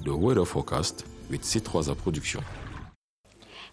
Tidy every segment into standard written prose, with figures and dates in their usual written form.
The weather forecast with C3 Production.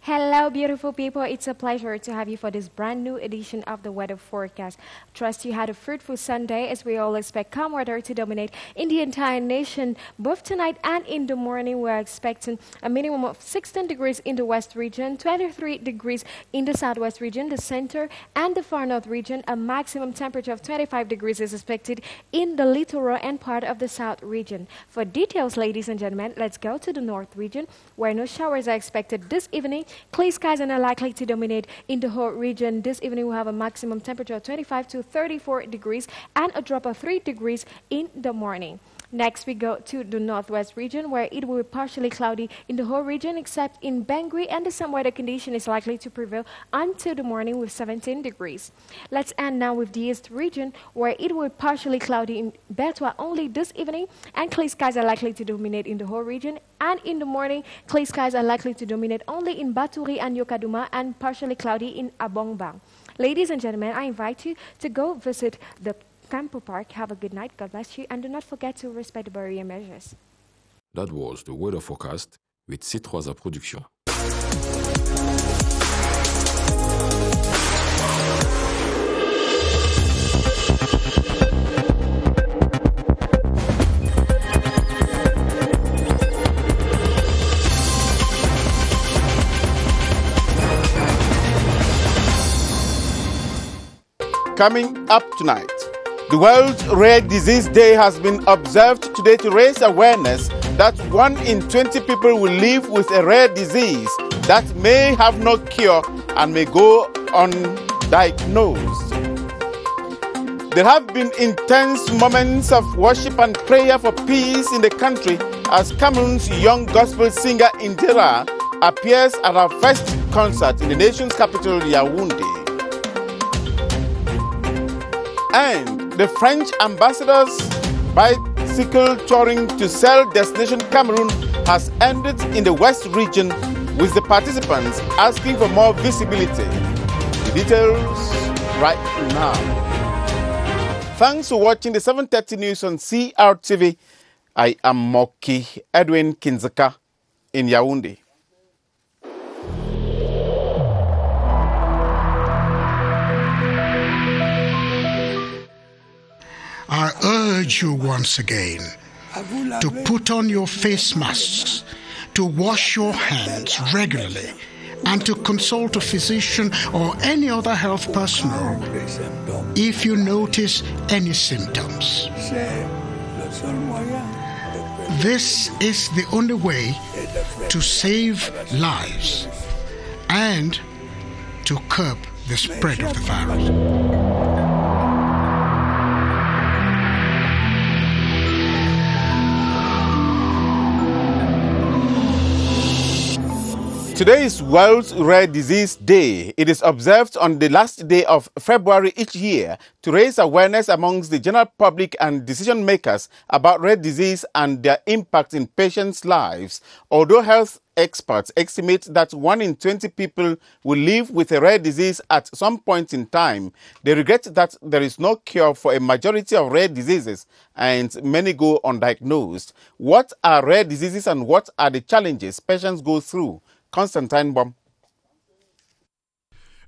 Hello beautiful people, it's a pleasure to have you for this brand new edition of the weather forecast. Trust you had a fruitful Sunday as we all expect calm weather to dominate in the entire nation. Both tonight and in the morning we're expecting a minimum of 16 degrees in the west region, 23 degrees in the southwest region, the center and the far north region. A maximum temperature of 25 degrees is expected in the littoral and part of the south region. For details, ladies and gentlemen, let's go to the north region where no showers are expected this evening. Clear skies are not likely to dominate in the whole region. This evening we'll have a maximum temperature of 25 to 34 degrees and a drop of 3 degrees in the morning. Next we go to the northwest region where it will be partially cloudy in the whole region except in Bangui, and the same weather condition is likely to prevail until the morning with 17 degrees. Let's end now with the east region where it will be partially cloudy in Betwa only this evening, and clear skies are likely to dominate in the whole region. And in the morning, clear skies are likely to dominate only in Baturi and Yokaduma and partially cloudy in Abongbang. Ladies and gentlemen, I invite you to go visit the Campo Park. Have a good night. God bless you. And do not forget to respect the barrier measures. That was the weather forecast with C3 Production. Coming up tonight, the World Rare Disease Day has been observed today to raise awareness that 1 in 20 people will live with a rare disease that may have no cure and may go undiagnosed. There have been intense moments of worship and prayer for peace in the country as Cameroon's young gospel singer Indira appears at her first concert in the nation's capital, Yaoundé. And the French ambassador's bicycle touring to sell destination Cameroon has ended in the West region, with the participants asking for more visibility. The details right now. Thanks for watching the 7:30 news on CRTV. I am Moki Edwin Kinzaka in Yaoundé. I urge you once again to put on your face masks, to wash your hands regularly, and to consult a physician or any other health personnel if you notice any symptoms. This is the only way to save lives and to curb the spread of the virus. Today is World Rare Disease Day. It is observed on the last day of February each year to raise awareness amongst the general public and decision makers about rare disease and their impact in patients' lives. Although health experts estimate that 1 in 20 people will live with a rare disease at some point in time, they regret that there is no cure for a majority of rare diseases and many go undiagnosed. What are rare diseases and what are the challenges patients go through? Constantine Bomb.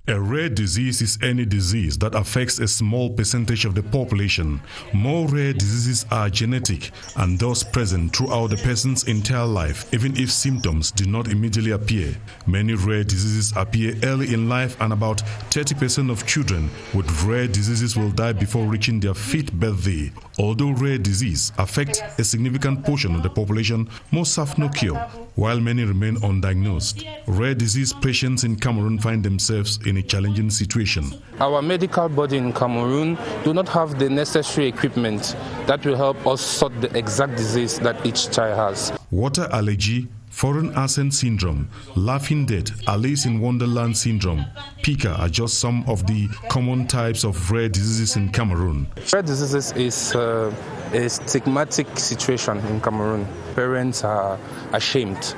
A rare disease is any disease that affects a small percentage of the population. More rare diseases are genetic and thus present throughout the person's entire life, even if symptoms do not immediately appear. Many rare diseases appear early in life, and about 30% of children with rare diseases will die before reaching their 5th birthday. Although rare disease affects a significant portion of the population, most have no cure, while many remain undiagnosed. Rare disease patients in Cameroon find themselves in a challenging situation. Our medical body in Cameroon do not have the necessary equipment that will help us sort the exact disease that each child has. Water allergy, foreign accent syndrome, laughing death, Alice in Wonderland syndrome, Pica are just some of the common types of rare diseases in Cameroon. Rare diseases is a stigmatic situation in Cameroon. Parents are ashamed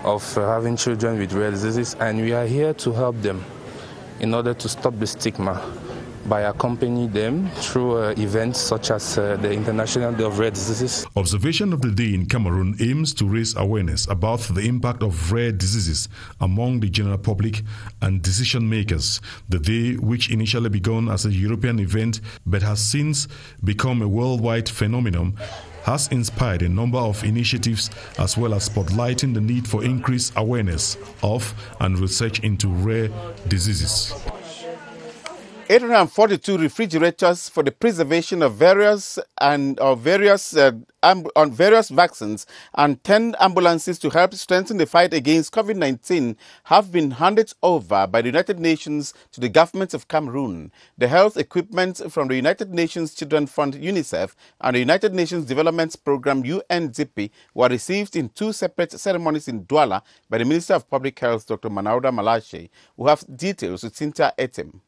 of having children with rare diseases, and we are here to help them in order to stop the stigma by accompanying them through events such as the International Day of Rare Diseases. Observation of the Day in Cameroon aims to raise awareness about the impact of rare diseases among the general public and decision makers. The day, which initially began as a European event but has since become a worldwide phenomenon, has inspired a number of initiatives as well as spotlighting the need for increased awareness of and research into rare diseases. 842 refrigerators for the preservation of various vaccines and 10 ambulances to help strengthen the fight against COVID-19 have been handed over by the United Nations to the government of Cameroon. The health equipment from the United Nations Children's Fund UNICEF and the United Nations Development Programme UNDP were received in two separate ceremonies in Douala by the Minister of Public Health, Dr. Manauda Malache, who have details with Cynthia Etim.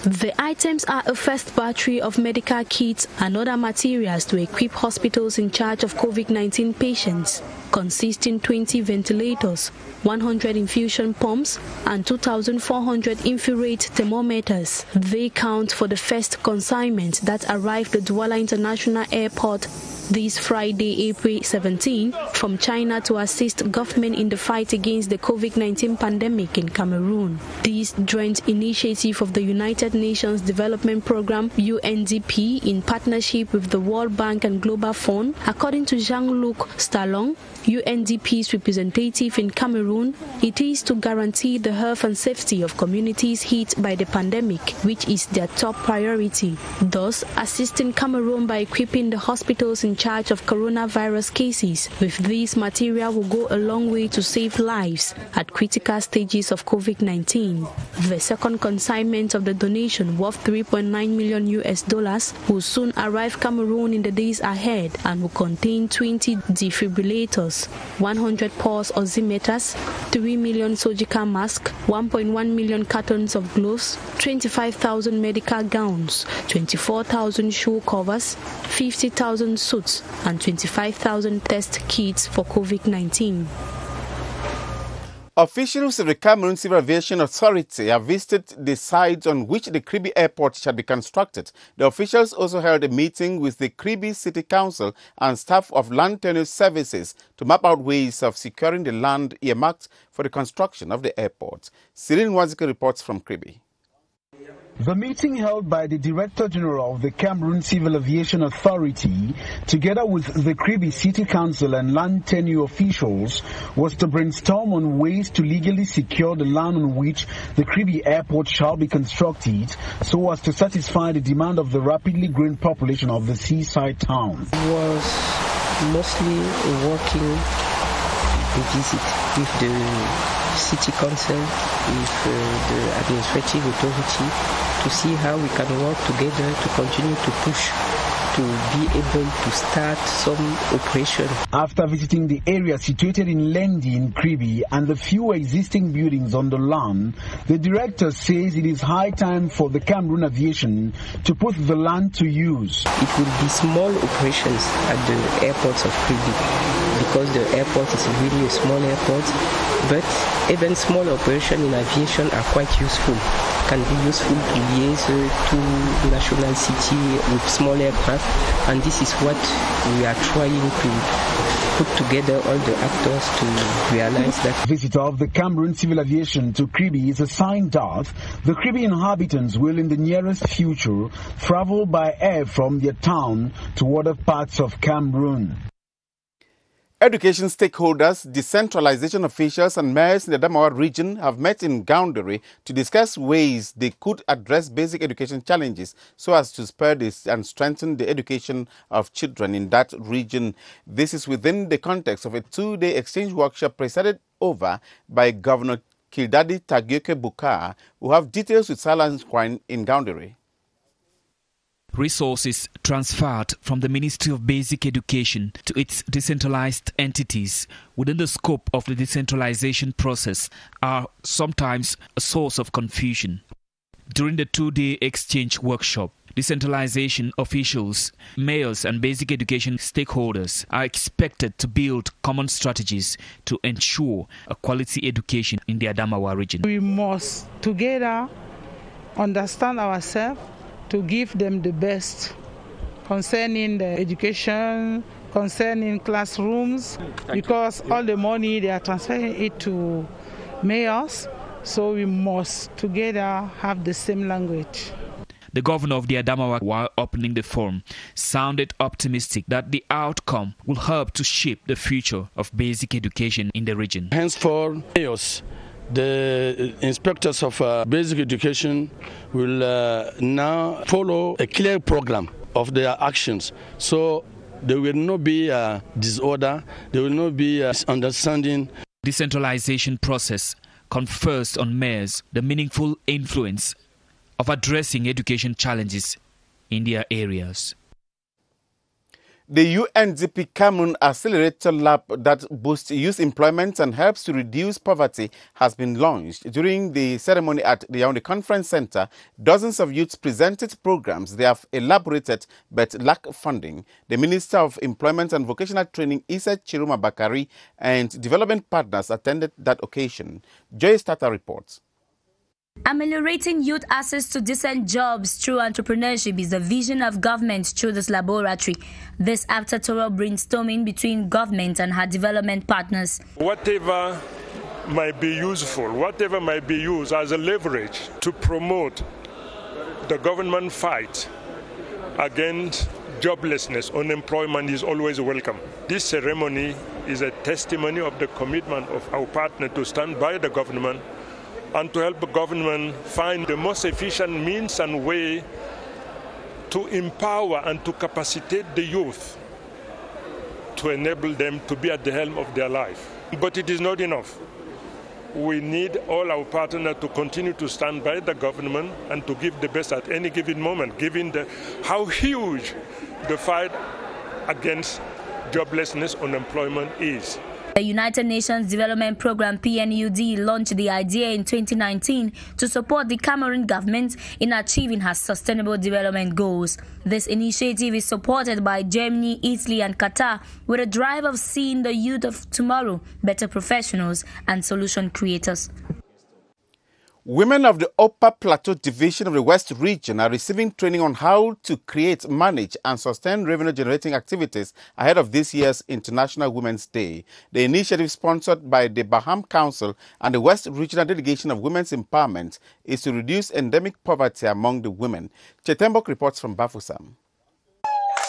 The items are a first battery of medical kits and other materials to equip hospitals in charge of COVID-19 patients, consisting 20 ventilators, 100 infusion pumps, and 2,400 infrared thermometers. They count for the first consignment that arrived at Douala International Airport this Friday, April 17, from China to assist government in the fight against the COVID-19 pandemic in Cameroon. This joint initiative of the United Nations Development Programme UNDP in partnership with the World Bank and Global Fund, according to Jean-Luc Stallon, UNDP's representative in Cameroon, it is to guarantee the health and safety of communities hit by the pandemic, which is their top priority, thus assisting Cameroon by equipping the hospitals in charge of coronavirus cases. With this material will go a long way to save lives at critical stages of COVID-19. The second consignment of the donation, worth $3.9 million will soon arrive Cameroon in the days ahead and will contain 20 defibrillators, 100 pulse oximeters, 3 million surgical masks, 1.1 million cartons of gloves, 25,000 medical gowns, 24,000 shoe covers, 50,000 suits, and 25,000 test kits for COVID-19. Officials of the Cameroon Civil Aviation Authority have visited the sites on which the Kribi Airport shall be constructed. The officials also held a meeting with the Kribi City Council and staff of Land Tenure Services to map out ways of securing the land earmarked for the construction of the airport. Cyril Nwazike reports from Kribi. The meeting held by the Director General of the Cameroon Civil Aviation Authority, together with the Kribi City Council and land tenure officials, was to brainstorm on ways to legally secure the land on which the Kribi Airport shall be constructed, so as to satisfy the demand of the rapidly growing population of the seaside town. It was mostly a working visit with the City Council, with the administrative authority, to see how we can work together to continue to push to be able to start some operation. After visiting the area situated in Lendi in Kribi and the few existing buildings on the land, the director says it is high time for the Cameroon Aviation to put the land to use. It will be small operations at the airports of Kribi, because the airport is really a small airport, but even small operations in aviation are quite useful. Can be useful to liaise to national city with small aircraft, and this is what we are trying to put together all the actors to realize that. Visitor of the Cameroon Civil Aviation to Kribi is a sign that the Kribi inhabitants will in the nearest future travel by air from their town to other parts of Cameroon. Education stakeholders, decentralization officials and mayors in the Adamawa region have met in Gaundare to discuss ways they could address basic education challenges so as to spur this and strengthen the education of children in that region. This is within the context of a two-day exchange workshop presided over by Governor Kildadi Tagioke Bukar, who have details with Silence Quine in Gaundare. Resources transferred from the Ministry of Basic Education to its decentralized entities within the scope of the decentralization process are sometimes a source of confusion. During the two-day exchange workshop, decentralization officials, mayors and basic education stakeholders are expected to build common strategies to ensure a quality education in the Adamawa region. We must together understand ourselves, to give them the best concerning the education, concerning classrooms, because all the money they are transferring it to mayors, so we must together have the same language. The governor of the Adamawa, while opening the forum, sounded optimistic that the outcome will help to shape the future of basic education in the region. Henceforth, mayors, the inspectors of basic education will now follow a clear program of their actions. So there will not be disorder, there will not be misunderstanding. Decentralization process confers on mayors the meaningful influence of addressing education challenges in their areas. The UNDP Cameroon Accelerator Lab that boosts youth employment and helps to reduce poverty has been launched. During the ceremony at the Yaoundé Conference Center, dozens of youths presented programs they have elaborated but lack funding. The Minister of Employment and Vocational Training, Issa Chiruma Bakari, and development partners attended that occasion. Joy Stata reports. Ameliorating youth access to decent jobs through entrepreneurship is the vision of government through this laboratory. This after thorough brainstorming between government and her development partners. Whatever might be useful, whatever might be used as a leverage to promote the government fight against joblessness, unemployment is always welcome. This ceremony is a testimony of the commitment of our partner to stand by the government and to help the government find the most efficient means and way to empower and to capacitate the youth to enable them to be at the helm of their life. But it is not enough. We need all our partners to continue to stand by the government and to give the best at any given moment, given how huge the fight against joblessness, unemployment is. The United Nations Development Programme PNUD launched the idea in 2019 to support the Cameroon government in achieving her sustainable development goals. This initiative is supported by Germany, Italy and Qatar with a drive of seeing the youth of tomorrow better professionals and solution creators. Women of the Upper Plateau Division of the West Region are receiving training on how to create, manage and sustain revenue-generating activities ahead of this year's International Women's Day. The initiative, sponsored by the Baham Council and the West Regional Delegation of Women's Empowerment, is to reduce endemic poverty among the women. Chetembok reports from Bafusam.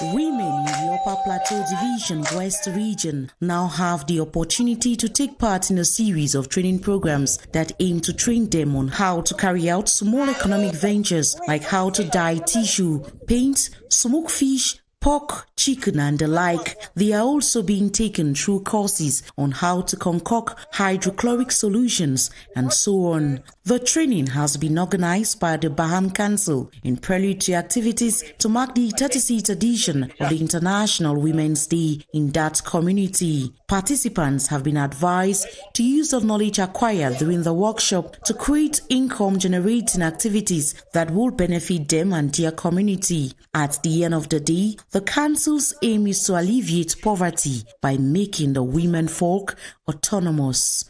Women in the Upper Plateau Division West Region now have the opportunity to take part in a series of training programs that aim to train them on how to carry out small economic ventures like how to dye tissue, paint, smoke fish, pork, chicken and the like. They are also being taken through courses on how to concoct hydrochloric solutions and so on. The training has been organized by the Baham Council in prelude to activities to mark the 36th edition of the International Women's Day in that community. Participants have been advised to use the knowledge acquired during the workshop to create income-generating activities that will benefit them and their community. At the end of the day, the Council's aim is to alleviate poverty by making the women folk autonomous.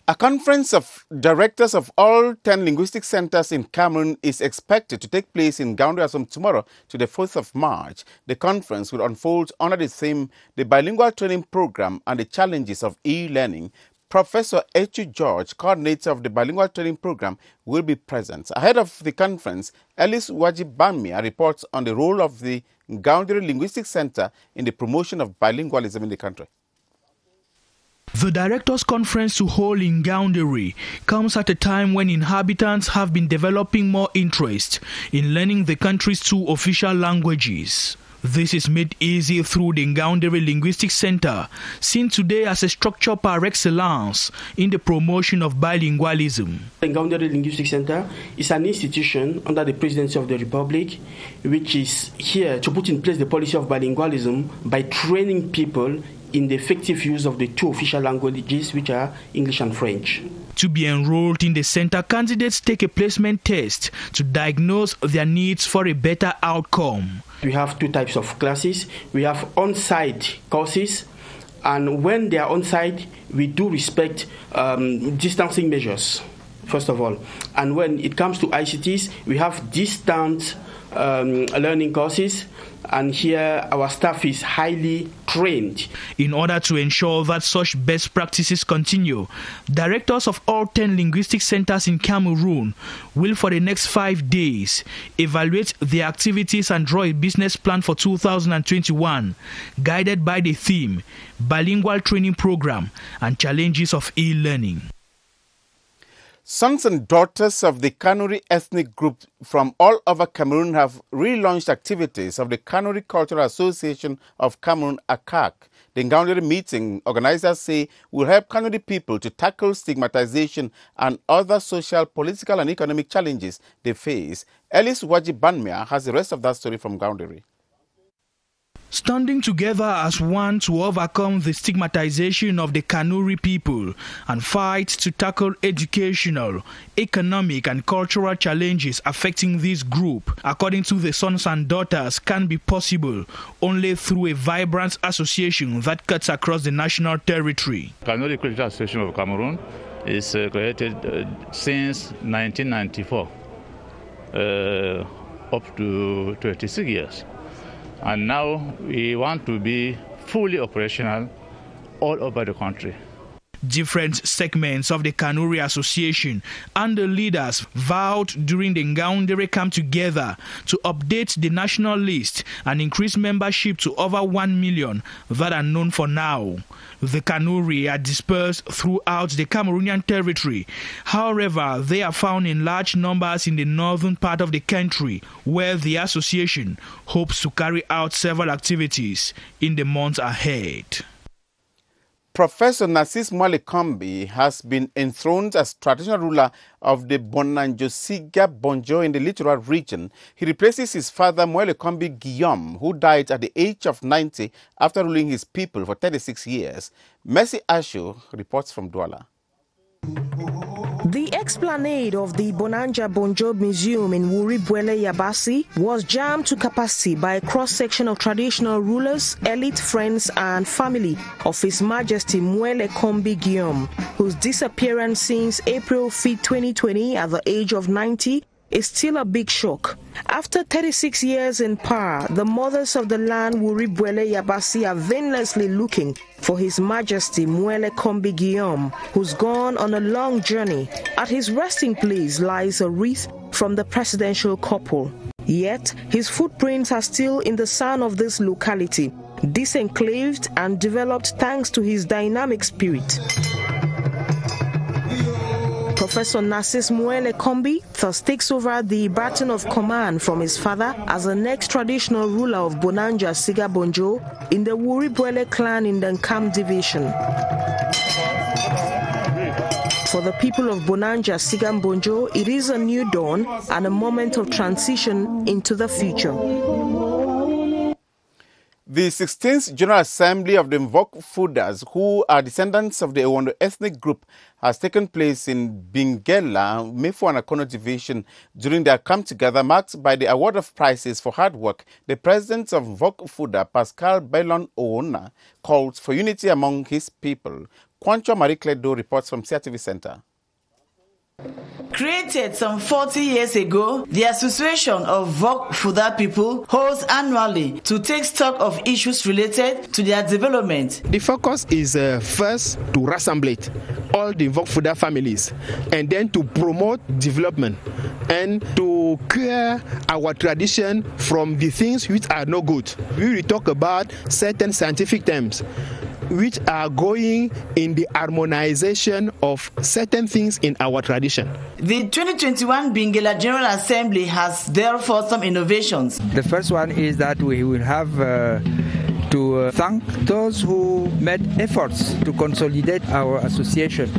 A conference of directors of all 10 linguistic centers in Cameroon is expected to take place in Yaoundé from tomorrow to the 4th of March. The conference will unfold under the theme, the bilingual training program and the challenges of e-learning. Professor H.U. George, coordinator of the bilingual training program, will be present. Ahead of the conference, Ellis Wajibamia reports on the role of the Yaoundé Linguistic Center in the promotion of bilingualism in the country. The Directors' Conference to hold in Yaoundé comes at a time when inhabitants have been developing more interest in learning the country's two official languages. This is made easy through the Yaoundé Linguistic Center, seen today as a structure par excellence in the promotion of bilingualism. The Yaoundé Linguistic Center is an institution under the Presidency of the Republic, which is here to put in place the policy of bilingualism by training people in the effective use of the two official languages, which are English and French. To be enrolled in the center, candidates take a placement test to diagnose their needs for a better outcome. We have two types of classes. We have on-site courses, and when they are on-site, we do respect distancing measures. first of all. And when it comes to ICTs, we have distant learning courses, and here our staff is highly trained. In order to ensure that such best practices continue, directors of all 10 linguistic centers in Cameroon will for the next 5 days evaluate their activities and draw a business plan for 2021, guided by the theme, Bilingual Training Program and Challenges of E-Learning. Sons and daughters of the Kanuri ethnic group from all over Cameroon have relaunched activities of the Kanuri Cultural Association of Cameroon, ACAC. The Ngaoundere meeting, organizers say, will help Kanuri people to tackle stigmatization and other social, political and economic challenges they face. Ellis Waji Banmia has the rest of that story from Ngaoundere. Standing together as one to overcome the stigmatization of the Kanuri people and fight to tackle educational, economic and cultural challenges affecting this group, according to the sons and daughters, can be possible only through a vibrant association that cuts across the national territory. Kanuri Cultural Association of Cameroon is created since 1994, up to 26 years. And now we want to be fully operational all over the country. Different segments of the Kanuri Association and the leaders vowed during the Ngaoundere come together to update the national list and increase membership to over 1 million that are known for now. The Kanuri are dispersed throughout the Cameroonian territory. However, they are found in large numbers in the northern part of the country, where the association hopes to carry out several activities in the months ahead. Professor Narcisse Mwale-Kombi has been enthroned as traditional ruler of the Bonanjo-Siga Bonjo in the littoral region. He replaces his father, Mwale-Kombi Guillaume, who died at the age of 90 after ruling his people for 36 years. Mercy Asho reports from Douala. The explanade of the Bonanja Bonjo Museum in Wuri-Bwele Yabasi was jammed to capacity by a cross-section of traditional rulers, elite friends and family of His Majesty Mwale-Kombi Guillaume, whose disappearance since April 5, 2020 at the age of 90 is still a big shock. After 36 years in power, the mothers of the land Wuri-Bwele Yabasi are vainlessly looking for His Majesty Mwale-Kombi Guillaume, who's gone on a long journey. At his resting place lies a wreath from the presidential couple. Yet, his footprints are still in the sand of this locality, disenclaved and developed thanks to his dynamic spirit. Professor Narcisse Mwale-Kombi thus takes over the baton of command from his father as the next traditional ruler of Bonanja Siga Bonjo in the Wuri-Bwele clan in the Nkam division. For the people of Bonanja Siga Bonjo, it is a new dawn and a moment of transition into the future. The 16th General Assembly of the Mvok Fudas, who are descendants of the Ewondo ethnic group, has taken place in Bingela, Mefo and Akono Division. During their come-together marked by the award of prizes for hard work, the president of Mvok Fuda, Pascal Bailon Oona, called for unity among his people. Kwancho Marie Cledo reports from CRTV Center. Created some 40 years ago, the Association of Mvok Fuda people holds annually to take stock of issues related to their development. The focus is first to assemblate all the Mvok Fuda families and then to promote development and to clear our tradition from the things which are no good. We will talk about certain scientific terms which are going in the harmonization of certain things in our tradition. The 2021 Bingela General Assembly has therefore some innovations. The first one is that we will have to thank those who made efforts to consolidate our association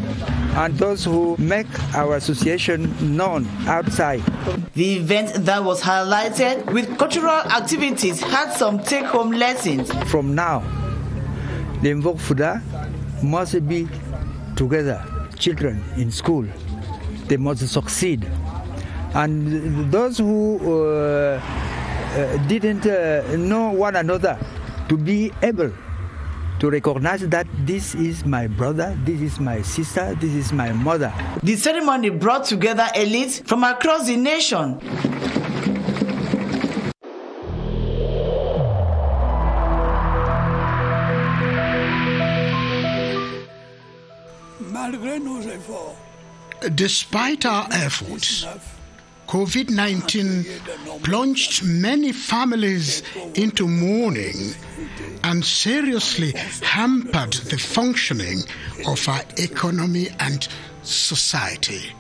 and those who make our association known outside. The event that was highlighted with cultural activities had some take-home lessons. From now, the Mvok Fuda must be together. Children in school, they must succeed. And those who didn't know one another to be able to recognize that this is my brother, this is my sister, this is my mother. The ceremony brought together elites from across the nation. Despite our efforts, COVID-19 plunged many families into mourning and seriously hampered the functioning of our economy and society.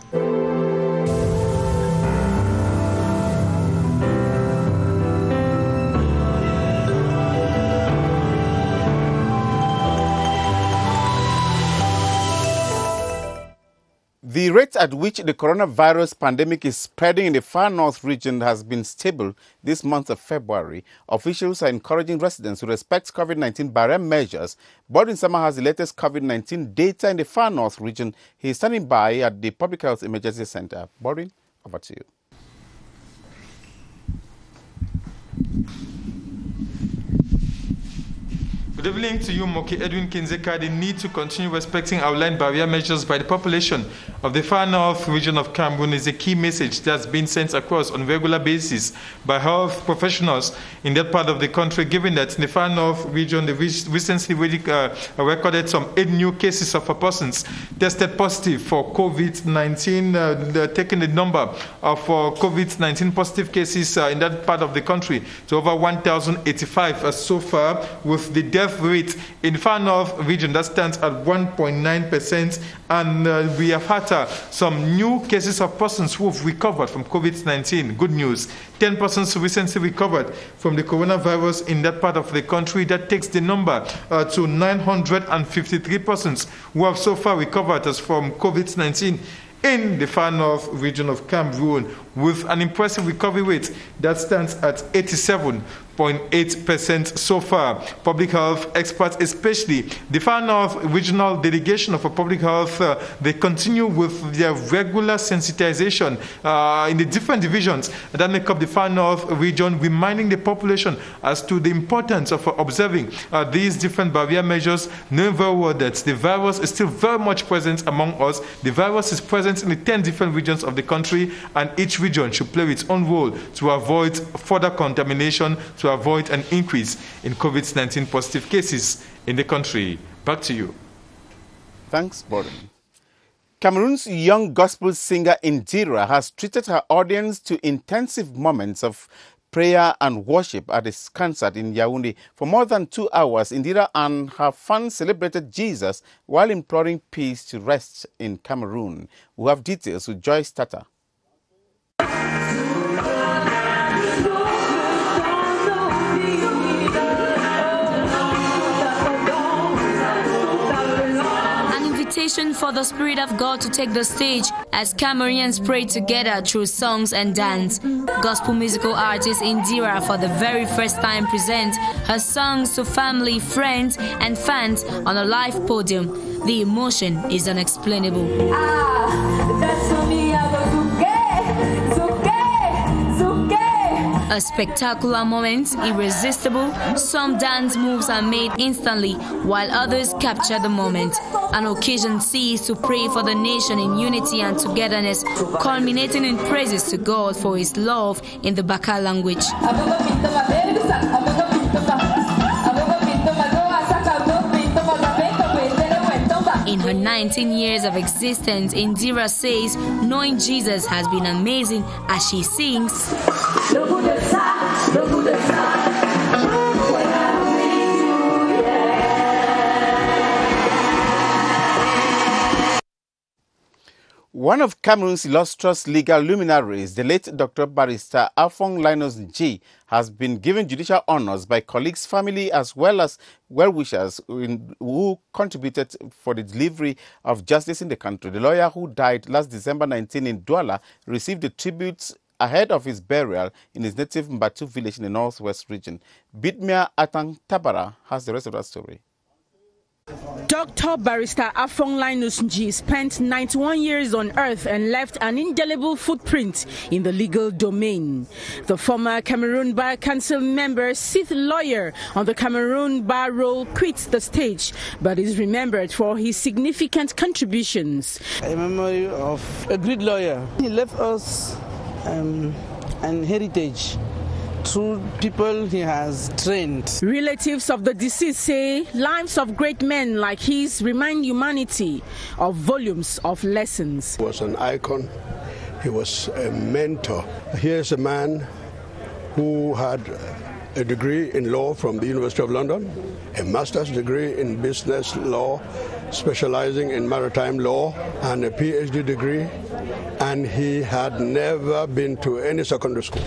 The rate at which the coronavirus pandemic is spreading in the far north region has been stable this month of February. Officials are encouraging residents to respect COVID-19 barrier measures. Borin Sama has the latest COVID-19 data in the far north region. He is standing by at the Public Health Emergency Center. Borin, over to you. Good evening to you, Moki Edwin Kinzeka. The need to continue respecting outlined barrier measures by the population of the far north region of Cameroon is a key message that's been sent across on a regular basis by health professionals in that part of the country, given that in the far north region, they recently recorded some 8 new cases of persons tested positive for COVID-19, taking the number of COVID-19 positive cases in that part of the country to over 1,085 so far, with the death rate in the far north region that stands at 1.9%, and we have had some new cases of persons who have recovered from COVID-19. Good news, 10 persons recently recovered from the coronavirus in that part of the country. That takes the number to 953 persons who have so far recovered from COVID-19 in the far north region of Cameroon, with an impressive recovery rate that stands at 87.8% so far. Public health experts, especially the far north regional delegation of public health, they continue with their regular sensitization in the different divisions that make up the far north region, reminding the population as to the importance of observing these different barrier measures, knowing very well that the virus is still very much present among us. The virus is present in the 10 different regions of the country, and each region should play its own role to avoid further contamination, to avoid an increase in COVID-19 positive cases in the country. Back to you. Thanks, Borin. Cameroon's young gospel singer Indira has treated her audience to intensive moments of prayer and worship at this concert in Yaoundé. For more than 2 hours, Indira and her fans celebrated Jesus while imploring peace to rest in Cameroon. We have details with Joyce Tata. For the Spirit of God to take the stage as Cameroonians pray together through songs and dance. Gospel musical artist Indira for the very first time presents her songs to family, friends and fans on a live podium. The emotion is unexplainable. A spectacular moment, irresistible. Some dance moves are made instantly, while others capture the moment. An occasion seized to pray for the nation in unity and togetherness, culminating in praises to God for His love in the Baka language. In her 19 years of existence, Indira says knowing Jesus has been amazing as she sings. One of Cameroon's illustrious legal luminaries, the late Dr. Barrister Afong Linus G, has been given judicial honors by colleagues, family, as well as well-wishers who contributed for the delivery of justice in the country. The lawyer, who died last December 19 in Douala, received the tributes ahead of his burial in his native Mbatu village in the northwest region. Bidmia Atang Tabara has the rest of that story. Dr. Barrister Afong Linus Nji spent 91 years on earth and left an indelible footprint in the legal domain. The former Cameroon Bar Council member, Sith lawyer on the Cameroon Bar roll, quits the stage but is remembered for his significant contributions. A memory of a great lawyer. He left us an heritage through people he has trained. Relatives of the deceased say lives of great men like his remind humanity of volumes of lessons. He was an icon. He was a mentor. Here's a man who had a degree in law from the University of London, a master's degree in business law, specializing in maritime law, and a PhD degree, and he had never been to any secondary school.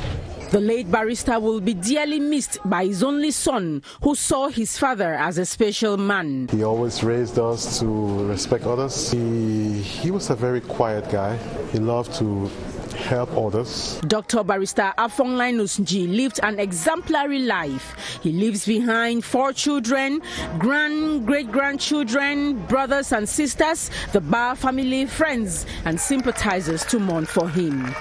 The late barrister will be dearly missed by his only son, who saw his father as a special man. He always raised us to respect others. He was a very quiet guy. He loved to help others. Dr. Barrister Afong Linus Nji lived an exemplary life. He leaves behind 4 children, great-grandchildren, brothers and sisters, the Bar family, friends and sympathizers to mourn for him.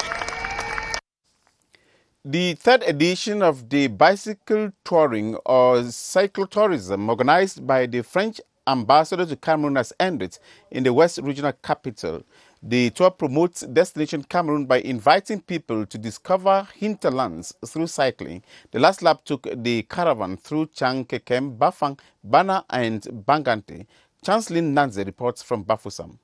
The third edition of the bicycle touring or cyclotourism organized by the French ambassador to Cameroon has ended in the West Regional Capital. The tour promotes Destination Cameroon by inviting people to discover hinterlands through cycling. The last lap took the caravan through Chang Kekem, Bafang, Bana and Bangante. Chancelin Nanze reports from Bafoussam.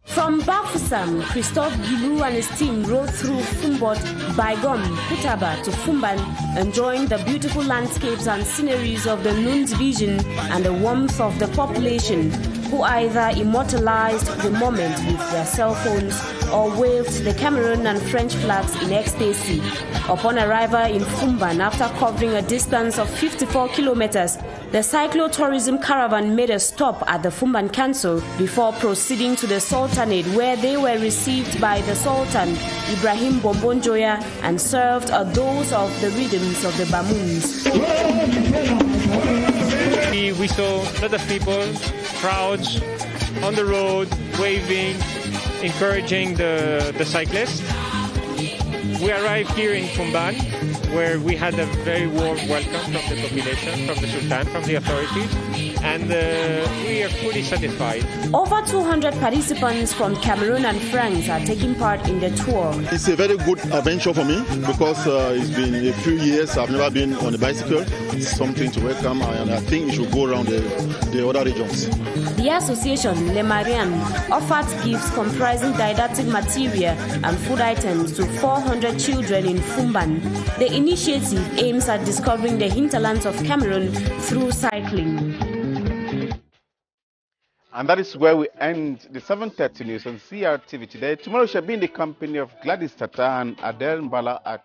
From Bafoussam, Christophe Guilou and his team rode through Fumbot, Baigom, Kutaba to Fumban, enjoying the beautiful landscapes and sceneries of the Noon division and the warmth of the population, who either immortalized the moment with their cell phones or waved the Cameroon and French flags in ecstasy. Upon arrival in Fumban, after covering a distance of 54 kilometers, the cyclotourism caravan made a stop at the Fumban Council before proceeding to the Sultanate, where they were received by the Sultan, Ibrahim Bombonjoya, and served a dose of the rhythms of the Bamoons. We saw a lot of people, crowds on the road, waving, encouraging the cyclists. We arrived here in Fumban, where we had a very warm welcome from the population, from the Sultan, from the authorities, and we are fully satisfied. Over 200 participants from Cameroon and France are taking part in the tour. It's a very good adventure for me because it's been a few years I've never been on a bicycle. It's something to welcome, and I think we should go around the other regions. The association, Le Marian, offered gifts comprising didactic material and food items to 400 children in Fumban. The initiative aims at discovering the hinterlands of Cameroon through cycling. And that is where we end the 7:30 news on CRTV today. Tomorrow shall be in the company of Gladys Tata and Adele Mbala at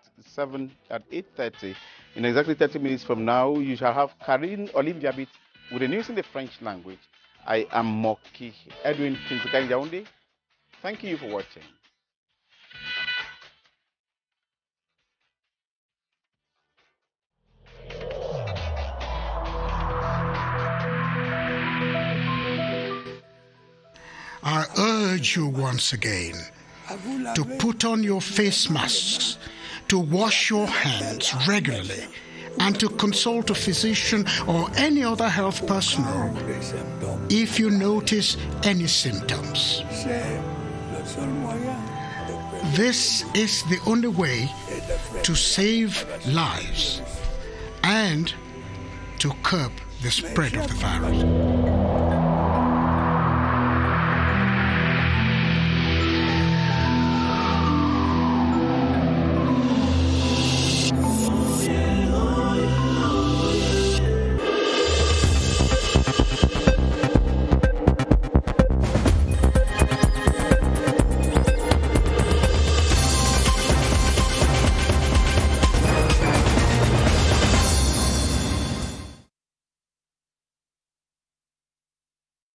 8:30. In exactly 30 minutes from now, you shall have Karine Olimbiabit with the news in the French language. I am Moki Edwin Kinzikan Yaoundé. Thank you for watching. I urge you once again to put on your face masks, to wash your hands regularly, and to consult a physician or any other health personnel if you notice any symptoms. This is the only way to save lives and to curb the spread of the virus.